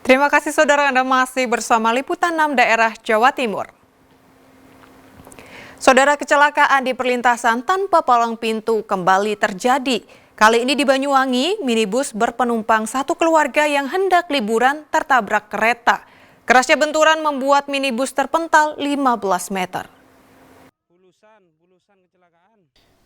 Terima kasih saudara, Anda masih bersama Liputan 6 Daerah Jawa Timur. Saudara, kecelakaan di perlintasan tanpa palang pintu kembali terjadi. Kali ini di Banyuwangi, minibus berpenumpang satu keluarga yang hendak liburan tertabrak kereta. Kerasnya benturan membuat minibus terpental 15 meter.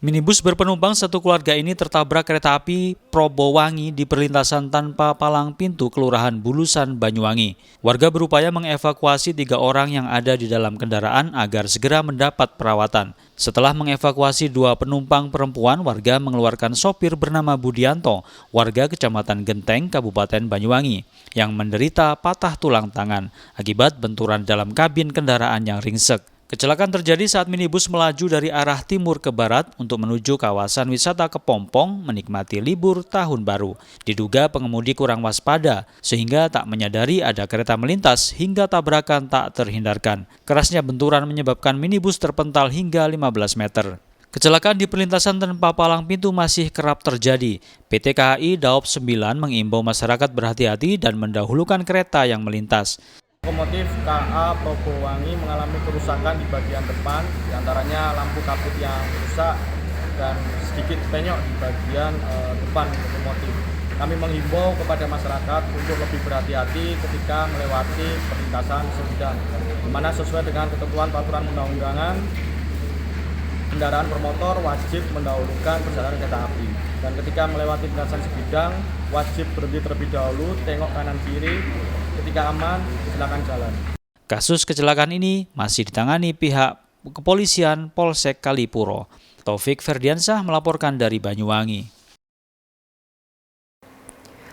Minibus berpenumpang satu keluarga ini tertabrak kereta api Probowangi di perlintasan tanpa palang pintu Kelurahan Bulusan, Banyuwangi. Warga berupaya mengevakuasi 3 orang yang ada di dalam kendaraan agar segera mendapat perawatan. Setelah mengevakuasi 2 penumpang perempuan, warga mengeluarkan sopir bernama Budianto, warga Kecamatan Genteng, Kabupaten Banyuwangi, yang menderita patah tulang tangan akibat benturan dalam kabin kendaraan yang ringsek. Kecelakaan terjadi saat minibus melaju dari arah timur ke barat untuk menuju kawasan wisata Kepompong menikmati libur tahun baru. Diduga pengemudi kurang waspada sehingga tak menyadari ada kereta melintas hingga tabrakan tak terhindarkan. Kerasnya benturan menyebabkan minibus terpental hingga 15 meter. Kecelakaan di perlintasan tanpa palang pintu masih kerap terjadi. PT KAI Daop 9 mengimbau masyarakat berhati-hati dan mendahulukan kereta yang melintas. Lokomotif KA Probowangi mengalami kerusakan di bagian depan, diantaranya lampu kabut yang rusak dan sedikit penyok di bagian depan lokomotif. Kami menghimbau kepada masyarakat untuk lebih berhati-hati ketika melewati perlintasan sebidang, di mana sesuai dengan ketentuan peraturan undang-undangan, kendaraan bermotor wajib mendahulukan perjalanan kereta api. Dan ketika melewati perlintasan sebidang, wajib berhenti terlebih dahulu, tengok kanan kiri. Ketika aman, silakan jalan. Kasus kecelakaan ini masih ditangani pihak kepolisian Polsek Kalipuro. Taufik Ferdiansyah melaporkan dari Banyuwangi.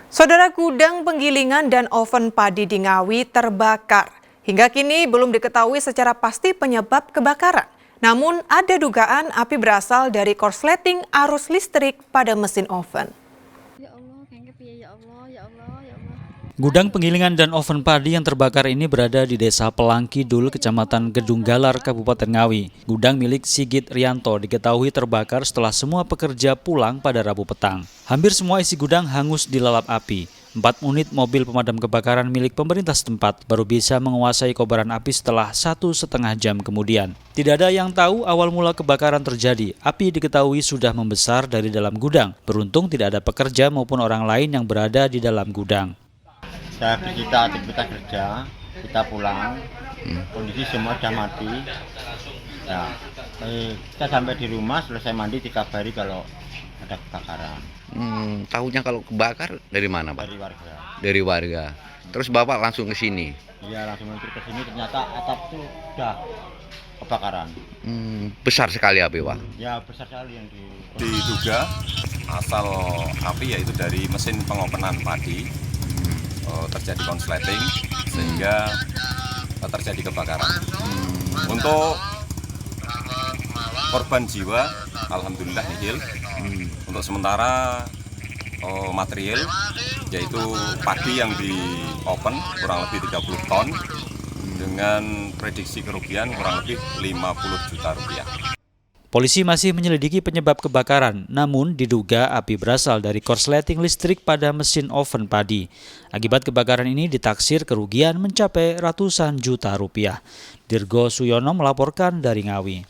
Saudara, gudang penggilingan dan oven padi di Ngawi terbakar. Hingga kini belum diketahui secara pasti penyebab kebakaran. Namun ada dugaan api berasal dari korsleting arus listrik pada mesin oven. Gudang penggilingan dan oven padi yang terbakar ini berada di Desa Pelang Kidul, Kecamatan Gedung Galar, Kabupaten Ngawi. Gudang milik Sigit Rianto diketahui terbakar setelah semua pekerja pulang pada Rabu petang. Hampir semua isi gudang hangus dilalap api. 4 unit mobil pemadam kebakaran milik pemerintah setempat baru bisa menguasai kobaran api setelah 1,5 jam kemudian. Tidak ada yang tahu awal mula kebakaran terjadi. Api diketahui sudah membesar dari dalam gudang. Beruntung tidak ada pekerja maupun orang lain yang berada di dalam gudang. Kita aktivitas kerja, kita pulang, kondisi semua sudah mati. Nah, kita sampai di rumah selesai mandi dikabari kalau ada kebakaran. Tahunya kalau kebakar dari mana, Pak? Dari warga. Dari warga. Terus Bapak langsung ke sini? Iya, langsung menuju ke sini, ternyata atap itu sudah kebakaran. Besar sekali api, Pak? Ya, besar sekali yang diduga asal api yaitu dari mesin pengopenan padi. Terjadi konsleting sehingga terjadi kebakaran. Untuk korban jiwa alhamdulillah nihil. Untuk sementara material yaitu padi yang di open kurang lebih 30 ton dengan prediksi kerugian kurang lebih 50 juta rupiah. Polisi masih menyelidiki penyebab kebakaran, namun diduga api berasal dari korsleting listrik pada mesin oven padi. Akibat kebakaran ini ditaksir kerugian mencapai ratusan juta rupiah. Dirgo Suyono melaporkan dari Ngawi.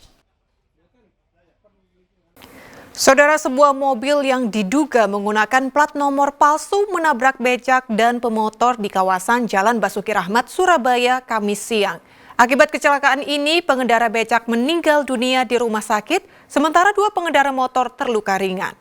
Saudara, sebuah mobil yang diduga menggunakan plat nomor palsu menabrak becak dan pemotor di kawasan Jalan Basuki Rahmat, Surabaya, Kamis siang. Akibat kecelakaan ini, pengendara becak meninggal dunia di rumah sakit, sementara 2 pengendara motor terluka ringan.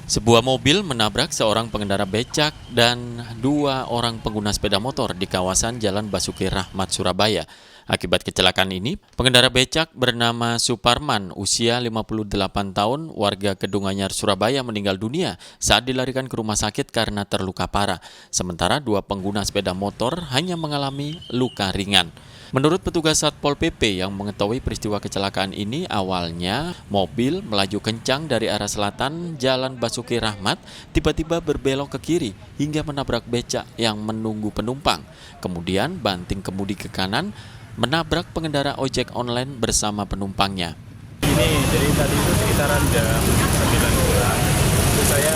Sebuah mobil menabrak seorang pengendara becak dan 2 orang pengguna sepeda motor di kawasan Jalan Basuki Rahmat, Surabaya. Akibat kecelakaan ini, pengendara becak bernama Suparman, usia 58 tahun, warga Kedunganyar, Surabaya meninggal dunia saat dilarikan ke rumah sakit karena terluka parah. Sementara 2 pengguna sepeda motor hanya mengalami luka ringan. Menurut petugas Satpol PP yang mengetahui peristiwa kecelakaan ini, awalnya mobil melaju kencang dari arah selatan Jalan Basuki Rahmat, tiba-tiba berbelok ke kiri hingga menabrak becak yang menunggu penumpang. Kemudian banting kemudi ke kanan, menabrak pengendara ojek online bersama penumpangnya. Ini jadi tadi itu sekitaran jam 9 itu saya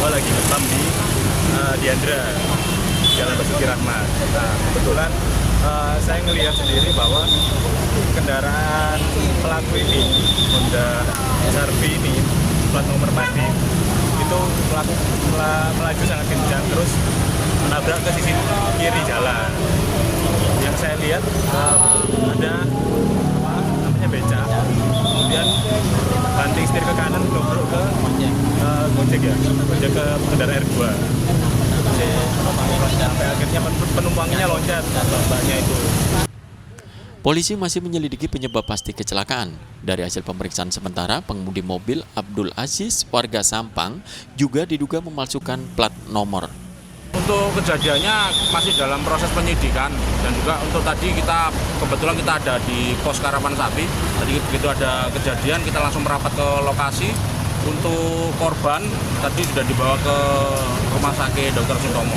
lagi ngetam di Diandra, Jalan Basuki Rahmat. Nah, kebetulan saya ngelihat sendiri bahwa kendaraan pelaku ini, Honda SRV ini, plat nomor padi, itu melaju sangat kencang, terus menabrak ke sisi kiri jalan. Yang saya lihat ada becak, kemudian banting setir ke kanan, dobrok ke Gojek ke kendaraan R2. Sampai akhirnya penumpangnya loncat, mbaknya itu. Polisi masih menyelidiki penyebab pasti kecelakaan. Dari hasil pemeriksaan sementara, pengemudi mobil Abdul Aziz, warga Sampang, juga diduga memalsukan plat nomor. Untuk kejadiannya masih dalam proses penyidikan, dan juga untuk tadi kebetulan kita ada di pos Karapan Sapi. Tadi begitu ada kejadian kita langsung merapat ke lokasi. Untuk korban tadi sudah dibawa ke Rumah Sakit Dr. Sutomo.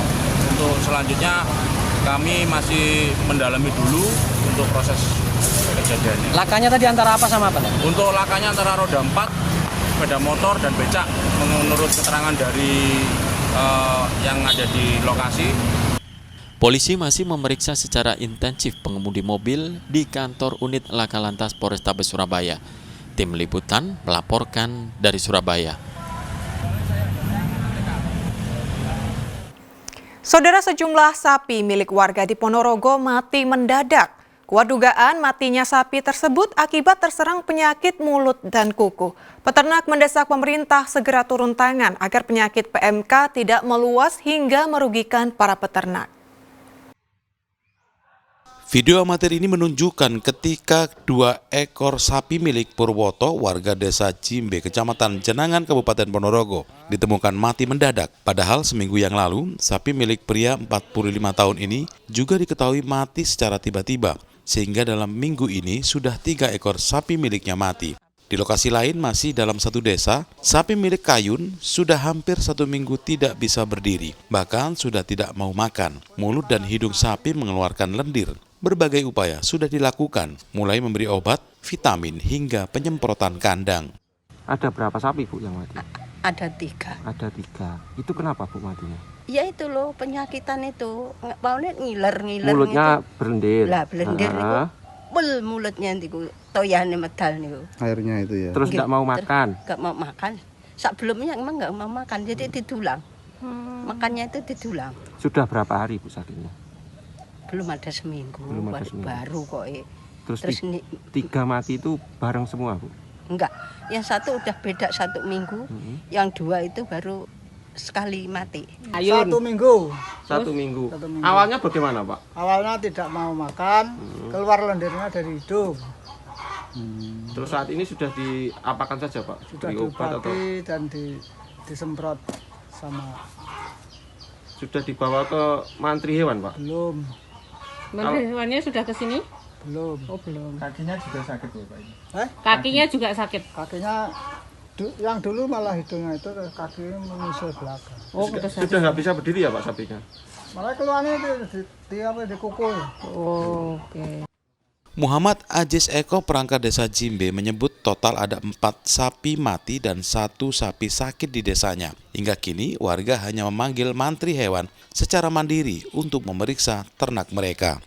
Untuk selanjutnya kami masih mendalami dulu untuk proses kejadiannya. Lakanya tadi antara apa sama apa? Untuk lakanya antara roda 4, sepeda motor dan becak menurut keterangan dari yang ada di lokasi. Polisi masih memeriksa secara intensif pengemudi mobil di kantor unit Laka Lantas Polrestabes Surabaya. Tim Liputan melaporkan dari Surabaya. Saudara, sejumlah sapi milik warga di Ponorogo mati mendadak. Kuat dugaan matinya sapi tersebut akibat terserang penyakit mulut dan kuku. Peternak mendesak pemerintah segera turun tangan agar penyakit PMK tidak meluas hingga merugikan para peternak. Video amatir ini menunjukkan ketika 2 ekor sapi milik Purwoto, warga desa Jimbe, Kecamatan Jenangan, Kabupaten Ponorogo, ditemukan mati mendadak. Padahal seminggu yang lalu, sapi milik pria 45 tahun ini juga diketahui mati secara tiba-tiba, sehingga dalam minggu ini sudah 3 ekor sapi miliknya mati. Di lokasi lain masih dalam satu desa, sapi milik Kayun sudah hampir 1 minggu tidak bisa berdiri, bahkan sudah tidak mau makan. Mulut dan hidung sapi mengeluarkan lendir. Berbagai upaya sudah dilakukan, mulai memberi obat, vitamin, hingga penyemprotan kandang. Ada berapa sapi, Bu, yang mati? Ada 3. Ada 3. Itu kenapa, Bu, matinya? Ya itu loh, penyakitan itu. Maunya ngiler. Mulutnya belendir. Lah, belendir niku. Bel mulutnya niku, toyane medal niku. Airnya itu ya. Terus nggak mau makan? Nggak mau makan. Sebelumnya emang nggak mau makan, jadi didulang. Makannya itu didulang. Sudah berapa hari, Bu, sakitnya? Belum ada seminggu, baru kok. Terus 3 mati itu bareng semua, Bu? Enggak, yang satu udah beda 1 minggu, yang 2 itu baru sekali mati. 1 minggu. 1 minggu. Awalnya bagaimana, Pak? Awalnya tidak mau makan, keluar lendirnya dari hidung. Terus saat ini sudah diapakan saja, Pak? Sudah diobati dan disemprot sama. Sudah dibawa ke mantri hewan, Pak? Belum. Mantri hewannya sudah ke sini? Belum. Oh, belum. Kakinya juga sakit ya, Pak? Kakinya juga sakit? Kakinya, yang dulu malah hidungnya itu, kakinya menyusul belakang. Oh, sudah nggak bisa berdiri ya, Pak, sapinya? Malah keluarnya di kuku. Oh, oke. Muhammad Aziz Eko, perangkat desa Jimbe, menyebut total ada 4 sapi mati dan 1 sapi sakit di desanya. Hingga kini warga hanya memanggil mantri hewan secara mandiri untuk memeriksa ternak mereka.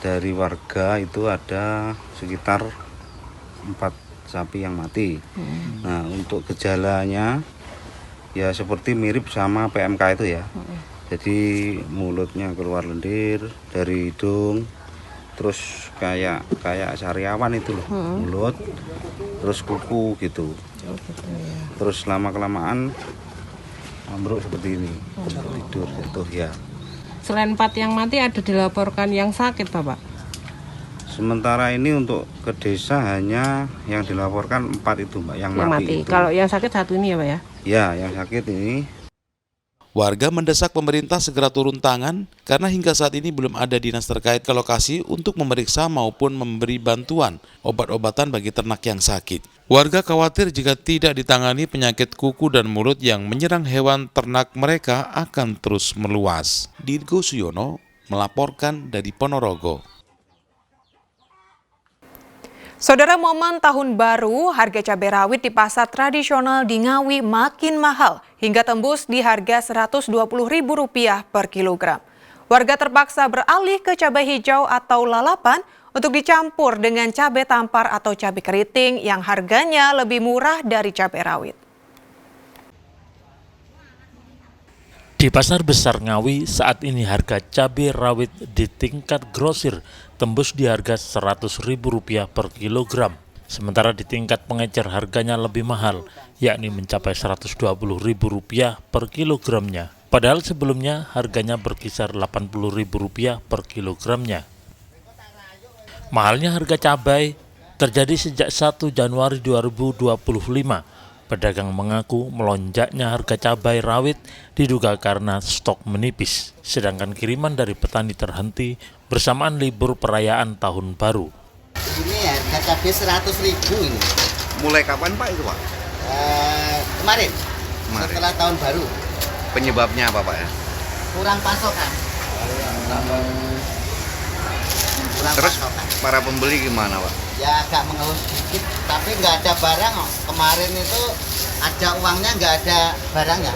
Dari warga itu ada sekitar 4 sapi yang mati. Nah, untuk gejalanya ya seperti mirip sama PMK itu ya. Jadi mulutnya keluar lendir dari hidung. Terus kayak sariawan itu loh, mulut, terus kuku gitu. Terus lama-kelamaan ambruk seperti ini, tidur jatuh ya. Selain 4 yang mati, ada dilaporkan yang sakit, Bapak? Sementara ini untuk ke desa hanya yang dilaporkan 4 itu, Mbak, yang mati. Kalau yang sakit 1 ini ya, Pak ya? Ya, yang sakit ini. Warga mendesak pemerintah segera turun tangan karena hingga saat ini belum ada dinas terkait ke lokasi untuk memeriksa maupun memberi bantuan obat-obatan bagi ternak yang sakit. Warga khawatir jika tidak ditangani penyakit kuku dan mulut yang menyerang hewan ternak mereka akan terus meluas. Dirgo Suyono melaporkan dari Ponorogo. Saudara, momen tahun baru, harga cabai rawit di pasar tradisional di Ngawi makin mahal hingga tembus di harga Rp120.000 per kilogram. Warga terpaksa beralih ke cabai hijau atau lalapan untuk dicampur dengan cabai tampar atau cabai keriting yang harganya lebih murah dari cabai rawit. Di Pasar Besar Ngawi, saat ini harga cabai rawit di tingkat grosir tembus di harga Rp100.000 per kilogram. Sementara di tingkat pengecer harganya lebih mahal, yakni mencapai Rp120.000 per kilogramnya. Padahal sebelumnya harganya berkisar Rp80.000 per kilogramnya. Mahalnya harga cabai terjadi sejak 1 Januari 2025. Pedagang mengaku melonjaknya harga cabai rawit diduga karena stok menipis, sedangkan kiriman dari petani terhenti bersamaan libur perayaan Tahun Baru. Ini harga cabai 100.000 ini. Mulai kapan Pak itu Pak? Kemarin, setelah Tahun Baru. Penyebabnya apa Pak ya? Kurang pasokan. Terus para pembeli gimana Pak? Ya agak mengeluh sedikit, tapi nggak ada barang. Kemarin itu ada uangnya, nggak ada barangnya.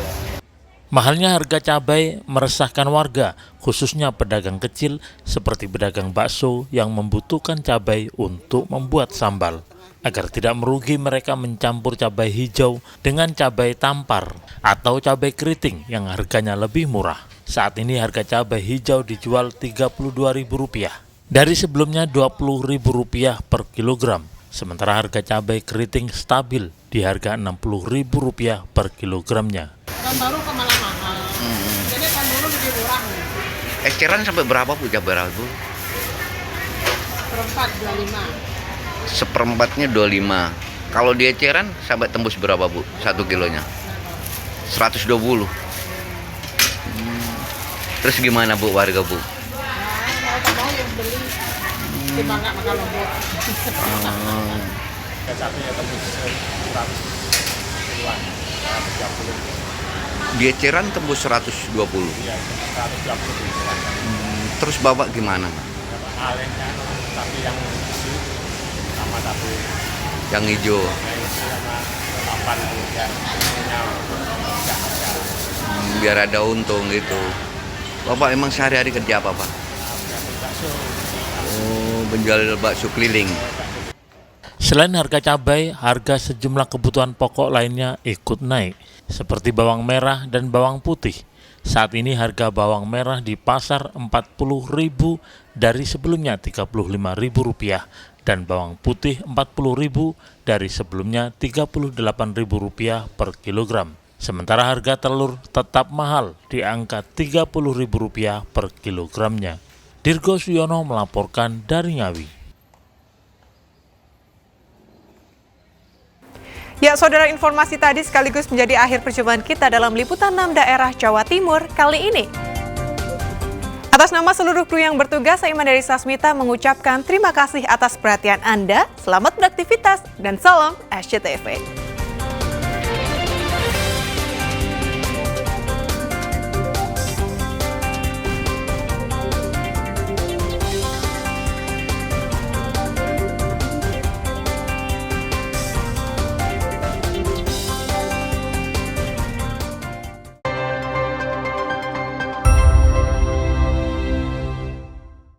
Mahalnya harga cabai meresahkan warga, khususnya pedagang kecil seperti pedagang bakso yang membutuhkan cabai untuk membuat sambal. Agar tidak merugi, mereka mencampur cabai hijau dengan cabai tampar atau cabai keriting yang harganya lebih murah. Saat ini harga cabai hijau dijual Rp32.000 dari sebelumnya Rp20.000 per kilogram. Sementara harga cabai keriting stabil di harga Rp60.000 per kilogramnya. Tahun baru malah mahal. Jadi tahun baru lebih murah. Eceran sampai berapa Bu cabai rawit Bu? Seperempat 25. Seperempatnya 25. Kalau di eceran sampai tembus berapa Bu? 1 kilonya? 120. Terus gimana Bu warga Bu? Mau yang beli di Bangka Maka Lombok. Di eceran tembus 120. Terus Bapak gimana? Tapi yang sama satu Yang hijau. Biar ada untung gitu. Bapak emang sehari-hari kerja apa Pak? Oh, menjual bakso keliling. Selain harga cabai, harga sejumlah kebutuhan pokok lainnya ikut naik, seperti bawang merah dan bawang putih. Saat ini harga bawang merah di pasar Rp40.000 dari sebelumnya Rp35.000 dan bawang putih Rp40.000 dari sebelumnya Rp38.000 per kilogram. Sementara harga telur tetap mahal di angka Rp30.000 per kilogramnya. Dirgo Suyono melaporkan dari Ngawi. Ya, saudara, informasi tadi sekaligus menjadi akhir perjumpaan kita dalam Liputan 6 Daerah Jawa Timur kali ini. Atas nama seluruh kru yang bertugas, saya Imandari Sasmita mengucapkan terima kasih atas perhatian Anda, selamat beraktivitas, dan salam SCTV.